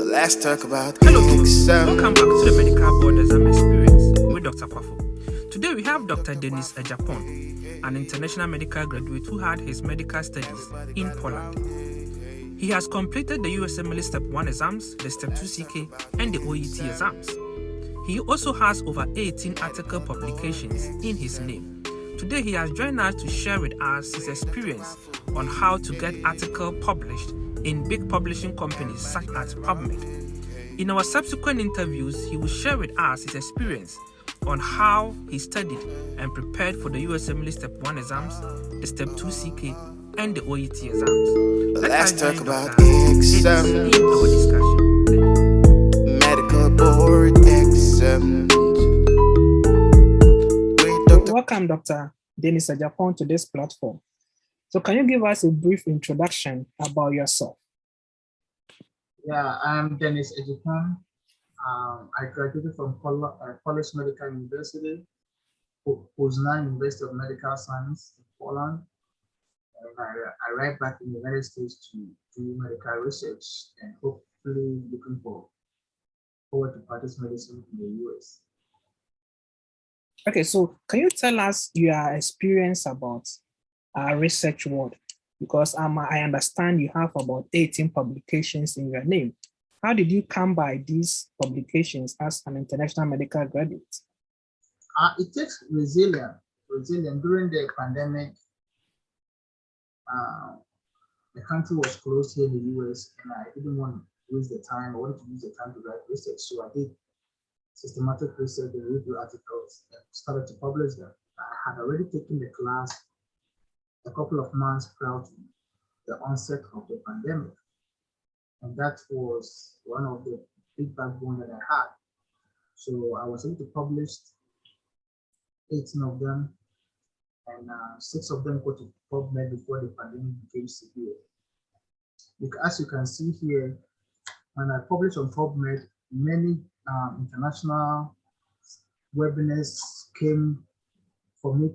Let's talk about Hello viewers, welcome back to the Medical Board Exam Experience with Dr. Kwafo. Today we have Dr. Dennis Adjepong, an international medical graduate who had his medical studies in Poland. He has completed the USMLE Step 1 exams, the Step 2 CK, and the OET exams. He also has over 18 article publications in his name. Today he has joined us to share with us his experience on how to get article published in big publishing companies such as PUBMED. In our subsequent interviews, he will share with us his experience on how he studied and prepared for the USMLE Step 1 exams, the Step 2 CK, and the OET exams. Let's talk about exams in our discussion. medical board exams. Welcome, Dr. Dennis Adjepong, to this platform. So can you give us a brief introduction about yourself? Yeah, I'm Dennis Adjepong. I graduated from Polish Medical University, Poznan University of Medical Science in Poland. And I arrived back in the United States to do medical research and hopefully looking forward to practice medicine in the US. Okay, so can you tell us your experience about research world? Because I understand you have about 18 publications in your name. How did you come by these publications as an international medical graduate? It takes resilience. During the pandemic, the country was closed here in the US, and I didn't want to waste the time. I wanted to use the time to write research, so I did systematic research and review articles and started to publish them. I had already taken the class a couple of months prior to the onset of the pandemic. And that was one of the big backbone that I had. So I was able to publish 18 of them, and 6 of them go to PubMed before the pandemic became severe. As you can see here, when I published on PubMed, many international webinars came for me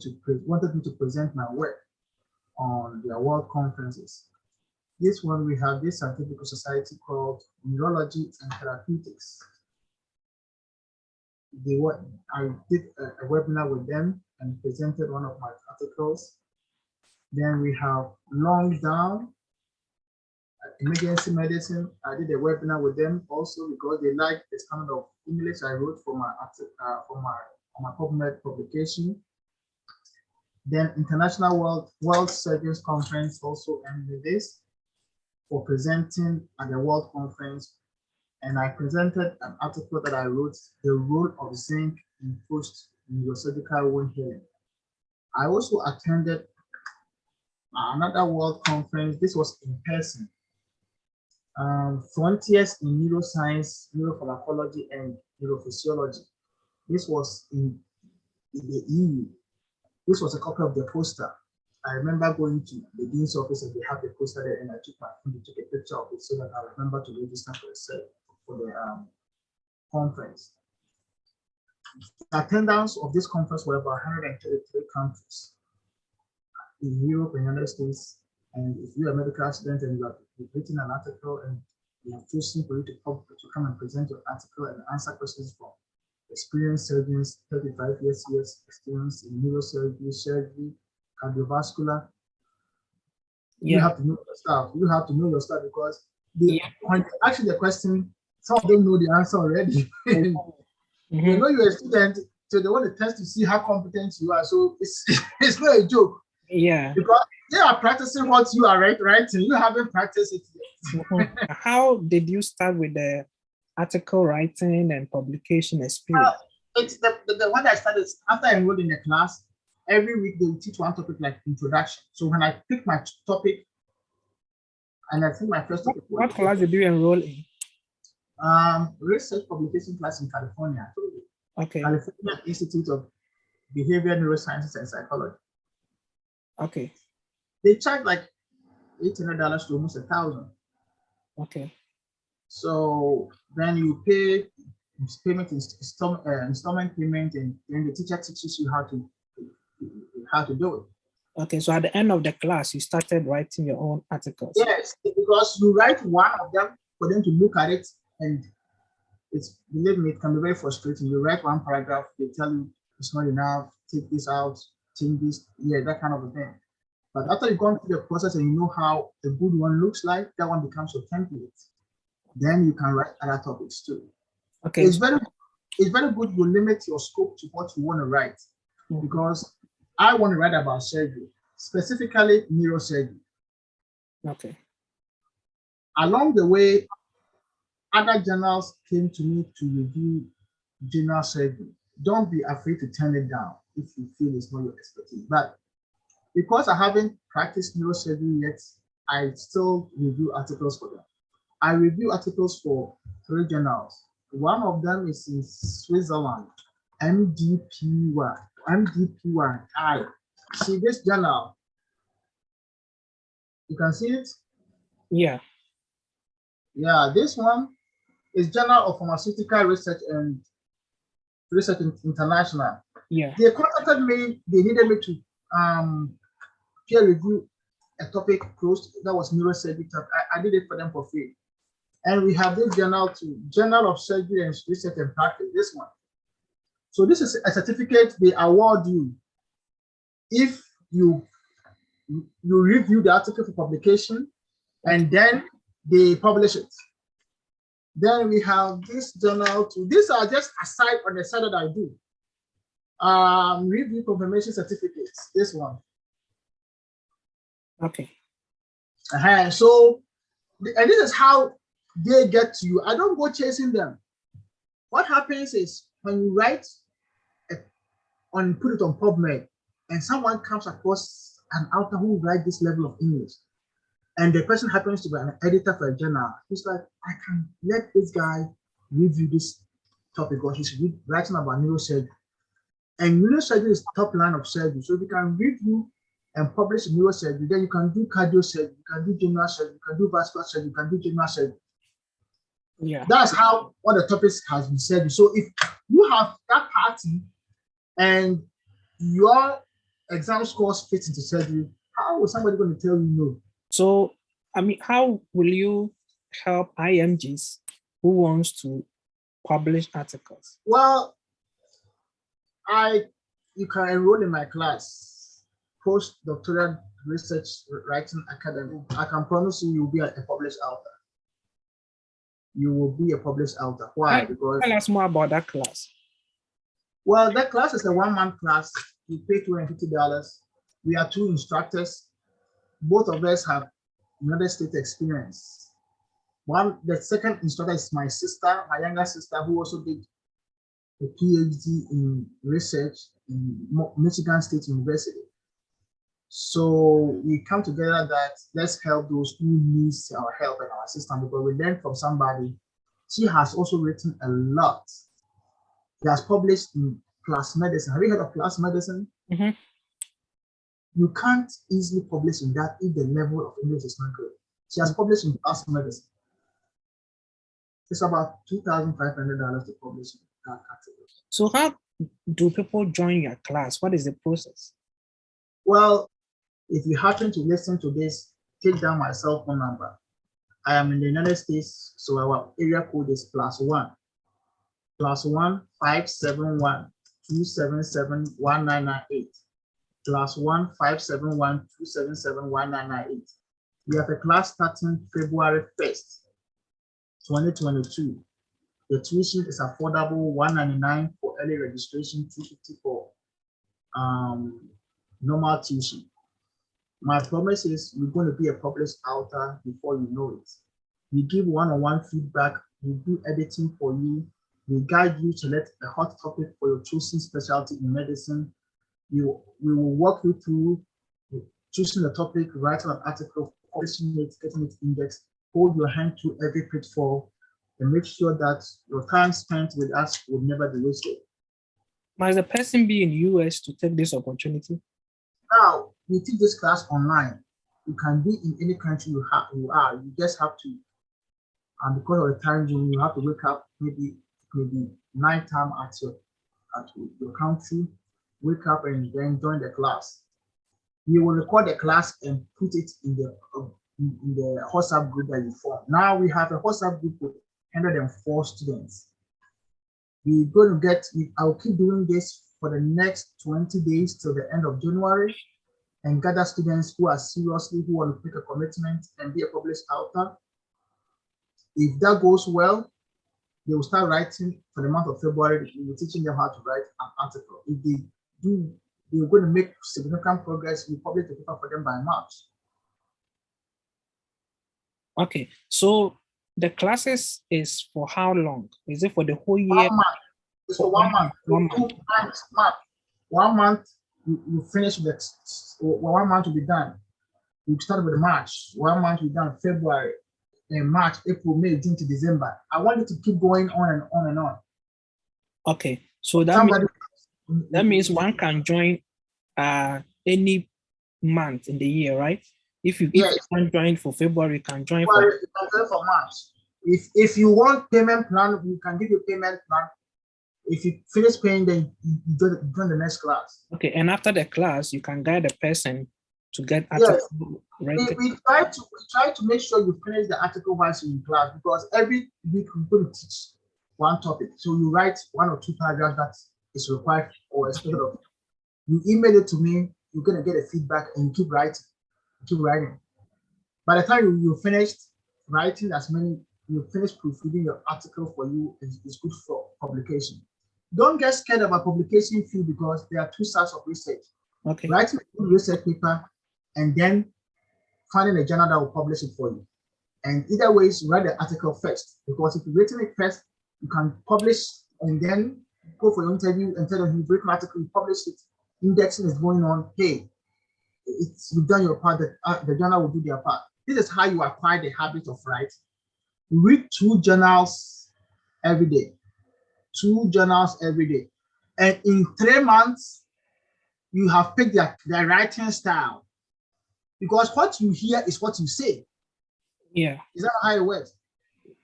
wanted me to present my work on their world conferences. This one, we have this scientific society called Neurology and Therapeutics. I did a webinar with them and presented one of my articles. Then we have Long Down, emergency medicine. I did a webinar with them also because they liked the standard of English I wrote for my PubMed publication. Then International World Surgeons Conference also ended this for presenting at the World Conference. And I presented an article that I wrote, The Role of Zinc in Post-Neurosurgical Wound Healing. I also attended another World Conference. This was in person. Frontiers in Neuroscience, Neuropharmacology, and Neurophysiology. This was in the EU. This was a copy of the poster. I remember going to the dean's office and they had the poster there, and I took my phone to take a picture of it so that I remember to register for the conference. The attendance of this conference were about 133 countries in Europe and United States. And if you're a medical student and you've written an article and you have chosen for you to come and present your article and answer questions from experienced surgeons, 35 years experience in neurosurgery, surgery, cardiovascular. You have to know your stuff. You have to know your stuff because when actually the question, some of them know the answer already. They know you're a student, so they want to test to see how competent you are. So it's not a joke. Yeah. Because they are practicing what you are writing. You haven't practiced it yet. How did you start with the article writing and publication experience? It's the one I started after I enrolled in the class. Every week they will teach one topic like introduction. So when I pick my topic, and I think my first topic. What class did you enroll in? Research publication class in California. Okay. California Institute of Behavior Neurosciences and Psychology. Okay. They charge like $800 to almost $1,000. Okay. So then you pay installment payment, and then the teacher teaches you how to do it. Okay, so at the end of the class, you started writing your own articles. Yes, because you write one of them for them to look at it And it's, believe me, it can be very frustrating. You write one paragraph, they tell you it's not enough, take this out, change this, yeah, that kind of a thing. But after you've gone through the process and you know how a good one looks like, that one becomes your template. Then you can write other topics too. Okay. It's very good you limit your scope to what you want to write, because I want to write about surgery, specifically neurosurgery. Okay. Along the way, other journals came to me to review general surgery. Don't be afraid to turn it down if you feel it's not your expertise. But because I haven't practiced neurosurgery yet, I still review articles for them. I review articles for 3 journals. One of them is in Switzerland, MDPY. See this journal? You can see it? Yeah. Yeah, this one is Journal of Pharmaceutical Research and Research International. Yeah. They contacted me, they needed me to peer review a topic close that was neurosurgery. I did it for them for free. And we have this journal too, Journal of Surgery and Research and Practice, this one. So this is a certificate they award you if you review the article for publication and then they publish it. Then we have this journal too. These are just aside on the side that I do. Review confirmation certificates, this one. Okay. So, and this is how they get to you. I don't go chasing them. What happens is when you write put it on PubMed, and someone comes across an author who writes this level of English, and the person happens to be an editor for a journal, he's like, I can let this guy review this topic, or he's writing about neurosurgery. And neurosurgery is top line of surgery. So if you can review and publish neurosurgery, then you can do cardiosurgery, you can do general surgery, you can do vascular surgery, you can do general surgery. Yeah. That's how all the topics has been said. So if you have that party and your exam scores fit into surgery, how is somebody going to tell you no? So, I mean, how will you help IMGs who wants to publish articles? Well, you can enroll in my class, Postdoctoral Research Writing Academy. I can promise you, you'll be a published author. You will be a published author. Why? Because tell us more about that class. Well, that class is a 1-month class. You pay $250. We are 2 instructors. Both of us have United States experience. The second instructor is my sister, my younger sister, who also did a PhD in research in Michigan State University. So we come together that let's help those who need our help and our assistance, because we learned from somebody. She has also written a lot. She has published in PLAS Medicine. Have you heard of PLAS Medicine? Mm-hmm. You can't easily publish in that if the level of English is not good. She has published in PLAS Medicine. It's about $2,500 to publish in that category. So how do people join your class? What is the process? Well, if you happen to listen to this, take down my cell phone number. I am in the United States, so our area code is +1 571 277 1998 +1 571 277 1998. We have a class starting February 1st, 2022. The tuition is affordable, $199 for early registration, $250 for normal tuition. My promise is you're going to be a published author before you know it. We give one-on-one feedback, we do editing for you, we guide you to select a hot topic for your chosen specialty in medicine. We will walk you through choosing the topic, writing an article, publishing it, getting it indexed, hold your hand through every pitfall, and make sure that your time spent with us will never be wasted. Must the person be in US to take this opportunity? Now, we teach this class online. You can be in any country you are. You just have to, and because of the time zone, you have to wake up maybe nighttime at your country, wake up and then join the class. We will record the class and put it in the WhatsApp group that you form. Now we have a WhatsApp group with 104 students. We're going to get, I'll keep doing this for the next 20 days till the end of January and gather students who are seriously, who want to make a commitment and be a published author. If that goes well, they will start writing for the month of February. We're teaching them how to write an article. If they do, they're going to make significant progress. We publish the paper for them by March. Okay, so the classes is for how long? Is it for the whole year? 1 month. It's for 1 month. 1 2 months. 1 month, you finish with 1 month will be done. We start with March. 1 month we done February, and March, April, May, June to December. I want it to keep going on and on and on. Okay, so that means one can join any month in the year, right? If you can join for February, you can join for March. If you want payment plan, we can give you payment plan. If you finish paying, then you join the next class. Okay, and after the class, you can guide the person to get yes. article. We try to make sure you finish the article whilst you're in class, because every week we're going to teach one topic. So you write 1 or 2 paragraphs that is required or expected of you. You email it to me, you're going to get a feedback, and you keep writing. By the time you finished writing you finish proofreading your article for you, is good for publication. Don't get scared about publication fee, because there are 2 sides of research. Okay. Writing a good research paper and then finding a journal that will publish it for you. And either ways, write the article first, because if you've written it first, you can publish and then go for your interview and tell them you've written an article, you publish it, indexing is going on. Hey, you've done your part, the journal will do their part. This is how you acquire the habit of writing. Read 2 journals every day. 2 journals every day. And in 3 months, you have picked their writing style. Because what you hear is what you say. Yeah. Is that how it works?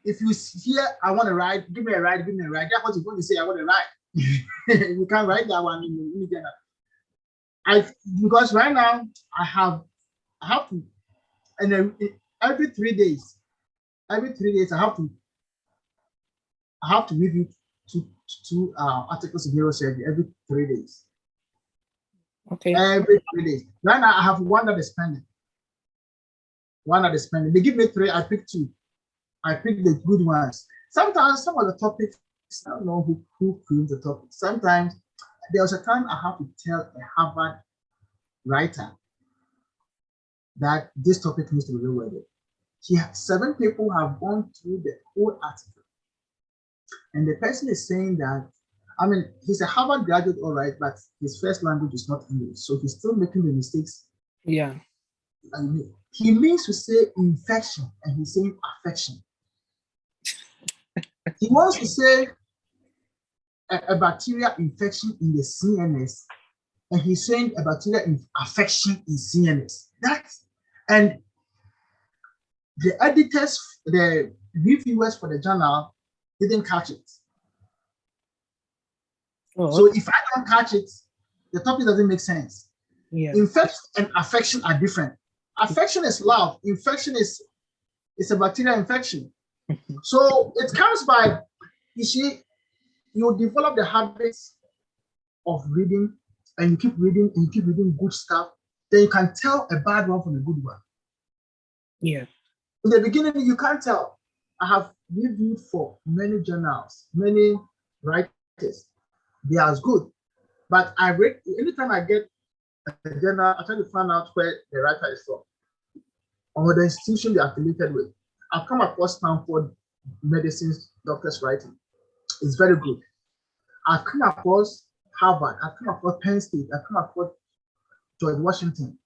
If you hear, I want to write, give me a write, that's what you're going to say, I want to write. You can't write that one in the journal. Because right now, I have to, and then every 3 days, I have to review two articles in neurosurgery every 3 days. Okay. Every 3 days. Right now, I have one that is pending. They give me 3, I pick 2. I pick the good ones. Sometimes some of the topics, I don't know who creates the topic. Sometimes there was a time I have to tell a Harvard writer that this topic needs to be reworded. 7 people have gone through the whole article. And the person is saying that, I mean, he's a Harvard graduate, all right, but his first language is not English. So he's still making the mistakes. Yeah. He means to say infection, and he's saying affection. He wants to say a bacterial infection in the CNS, and he's saying a bacterial affection in CNS. And the editors, the reviewers for the journal didn't catch it. Oh. So if I don't catch it, the topic doesn't make sense. Yeah. Infection and affection are different. Affection is love. Infection is a bacterial infection. So it comes by, you see, you develop the habits of reading, and you keep reading good stuff, then you can tell a bad one from a good one. Yeah. In the beginning, you can't tell. I have reviewed for many journals, many writers. They are as good. But I read, anytime I get a journal, I try to find out where the writer is from or the institution they are affiliated with. I've come across Stanford medicine's doctors writing. It's very good. I've come across Harvard. I've come across Penn State. I've come across George Washington.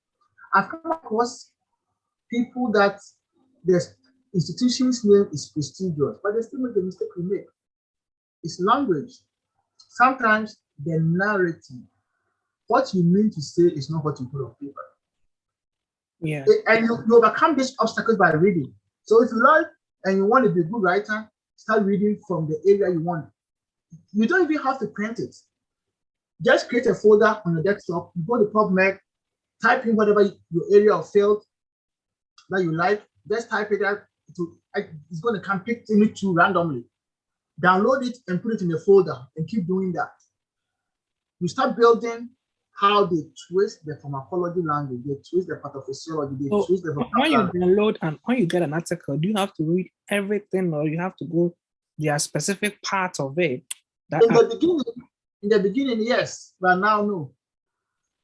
I've come across people that the institution's name is prestigious, but they still make the mistake we make. It's language. Sometimes the narrative, what you mean to say is not what you put on paper. Yeah. And you overcome these obstacles by reading. So if you like and you want to be a good writer, start reading from the area you want. You don't even have to print it. Just create a folder on your desktop. You go to PubMed, type in whatever your area of field that you like. Just type it out it's going to come pick any two randomly. Download it and put it in a folder and keep doing that. You start building how they twist the pharmacology language, they twist the pathophysiology, they twist the when you download and when you get an article, do you have to read everything or you have to go their specific part of it? In the beginning, yes, but now no.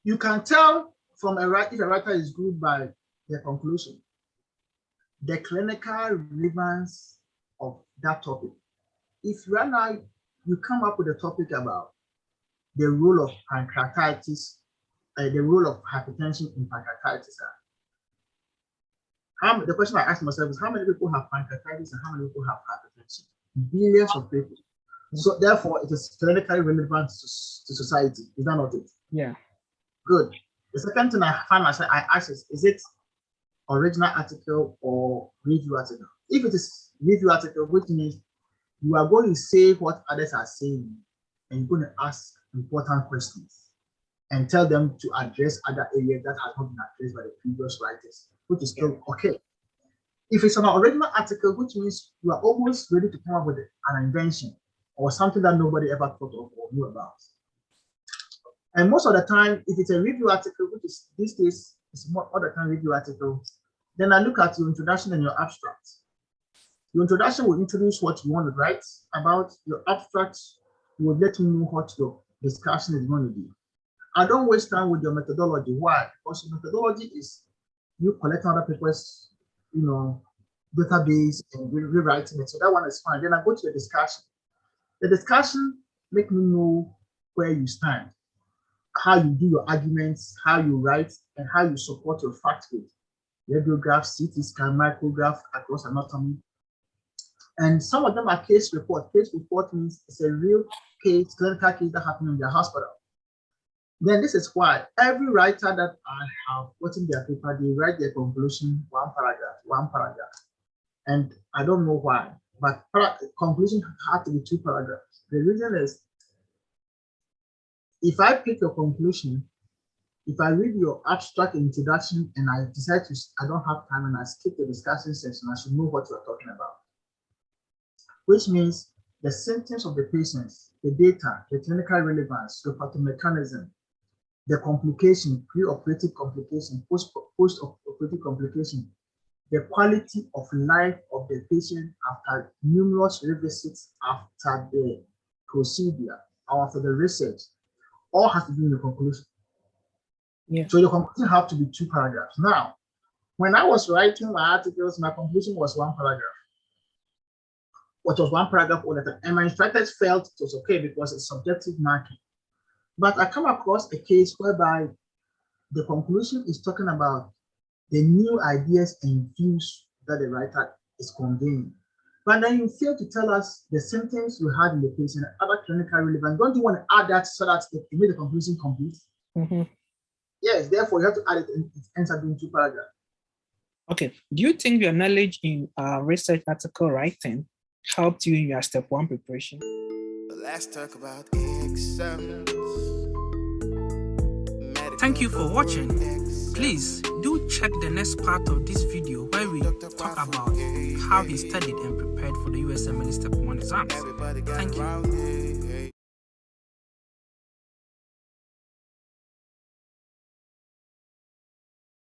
You can tell from if a writer is good by their conclusion, the clinical relevance of that topic. If right now you come up with a topic about the role of pancreatitis, the role of hypertension in pancreatitis, the question I ask myself is how many people have pancreatitis and how many people have hypertension? Billions of people. So therefore, it is clinically relevant to society. Is that not it? Yeah. Good. The second thing I find myself, I ask is it original article or review article? If it is review article, which means you are going to say what others are saying and you're going to ask important questions and tell them to address other areas that have not been addressed by the previous writers, which is still okay. If it's an original article, which means you are almost ready to come up with an invention or something that nobody ever thought of or knew about. And most of the time, if it's a review article, which is these days is more other time review article, then I look at your introduction and your abstract. Your introduction will introduce what you want to write about. Your abstract will let you know what your discussion is going to be. I don't waste time with your methodology. Why? Because your methodology is you collecting other people's, database and rewriting it. So that one is fine. Then I go to the discussion. The discussion make me know where you stand, how you do your arguments, how you write, and how you support your facts with radiograph, CT scan, micrograph across anatomy. And some of them are case report. Case report means it's a real case, clinical case that happened in their hospital. Then this is why every writer that I have put in their paper, they write their conclusion, one paragraph. And I don't know why, but conclusion had to be 2 paragraphs. The reason is, if I pick your conclusion, if I read your abstract introduction and I decide I don't have time and I skip the discussion section, I should know what you're talking about. Which means the symptoms of the patients, the data, the clinical relevance, the pathomechanism, the complication, pre-operative complication, post-operative complication, the quality of life of the patient after numerous revisits after the procedure or after the research, all has to be in the conclusion. Yeah. So your conclusion have to be 2 paragraphs. Now, when I was writing my articles, my conclusion was 1 paragraph. What was 1 paragraph all the time. And my instructors felt it was okay because it's subjective marking. But I come across a case whereby the conclusion is talking about the new ideas and views that the writer is conveying. But then you fail to tell us the symptoms you had in the patient and other clinical relevance. Don't you want to add that so that you make the conclusion complete? Mm-hmm. Yes, therefore you have to add it and it ends up being 2 paragraphs. Okay. Do you think your knowledge in research article writing helped you in your step 1 preparation? Let's talk about exams. Thank you for watching. Please do check the next part of this video where we talk about how he studied and prepared for the USMLE Step 1 exams. Thank you.